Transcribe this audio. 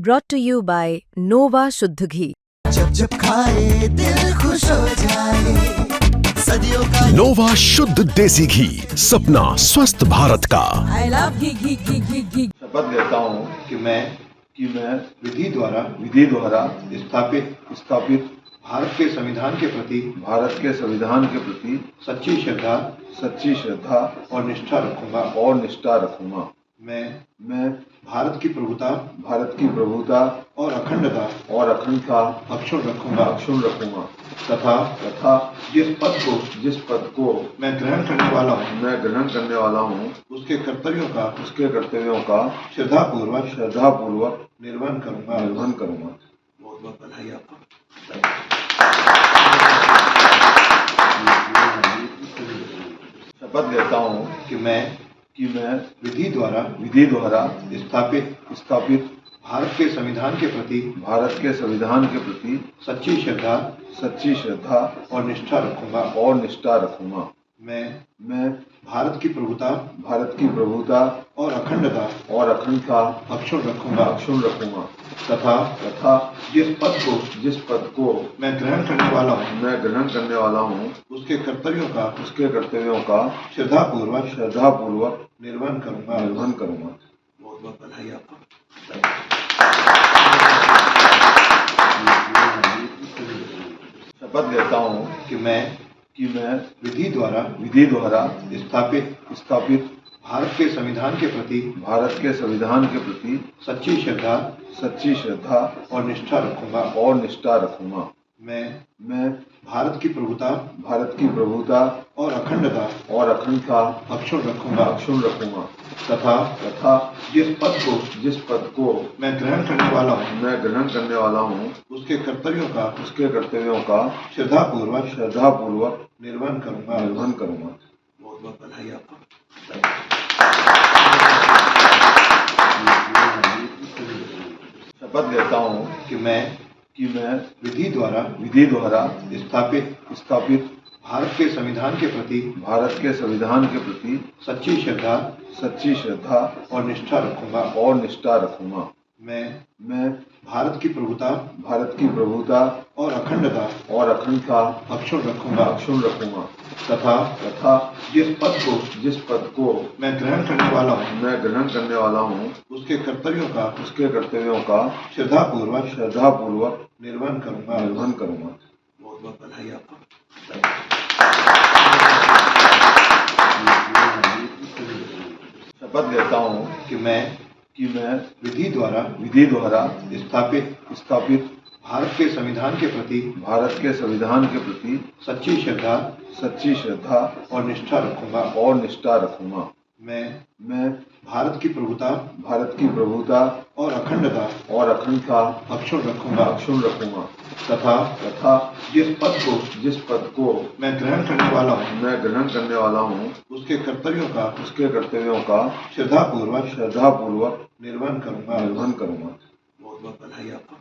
brought to you by Nova शुद्ध घी। जब जब खाए दिल खुश हो जाए, सदियों का नोवा शुद्ध देसी घी, सपना स्वस्थ भारत का। I love घी घी घी घी घी। शपथ लेता हूँ कि मैं विधि द्वारा स्थापित भारत के संविधान के प्रति सच्ची श्रद्धा और निष्ठा रखूंगा। मैं भारत की प्रभुता और अखंडता अक्षुण्ण रखूंगा तथा जिस पद को मैं ग्रहण करने वाला हूँ उसके कर्तव्यों का श्रद्धापूर्वक निर्वहन करूंगा। बहुत बहुत बधाई आपको। शपथ लेता हूँ कि मैं विधि द्वारा स्थापित भारत के संविधान के प्रति सच्ची श्रद्धा और निष्ठा रखूंगा। मैं भारत की प्रभुता और अखंडता अक्षुण्ण रखूंगा तथा जिस पद को मैं ग्रहण करने वाला हूँ उसके कर्तव्यों का श्रद्धापूर्वक निर्वहन करूंगा। बहुत बहुत बधाई आपको। शपथ लेता हूँ कि मैं विधि द्वारा स्थापित भारत के संविधान के प्रति सच्ची श्रद्धा और निष्ठा रखूंगा। मैं भारत की प्रभुता और अखंडता अक्षुण्ण रखूंगा तथा जिस पद को मैं ग्रहण करने वाला हूँ उसके कर्तव्यों का श्रद्धापूर्वक निर्वहन करूंगा। बहुत बहुत बधाई आपको। शपथ लेता हूँ कि मैं विधि द्वारा स्थापित भारत के संविधान के प्रति सच्ची श्रद्धा और निष्ठा रखूंगा। मैं भारत की प्रभुता और अखंडता अक्षुण्ण रखूंगा तथा जिस पद को मैं ग्रहण करने वाला हूँ उसके कर्तव्यों का श्रद्धापूर्वक निर्वहन करूंगा। बहुत बहुत बधाई आपको। शपथ लेता हूँ कि मैं विधि द्वारा स्थापित भारत के संविधान के प्रति सच्ची श्रद्धा और निष्ठा रखूंगा। मैं भारत की प्रभुता और अखंडता अक्षुण्ण रखूंगा तथा जिस पद को मैं ग्रहण करने वाला हूँ उसके कर्तव्यों का श्रद्धापूर्वक निर्वहन करूंगा। बहुत बहुत बधाई आपको।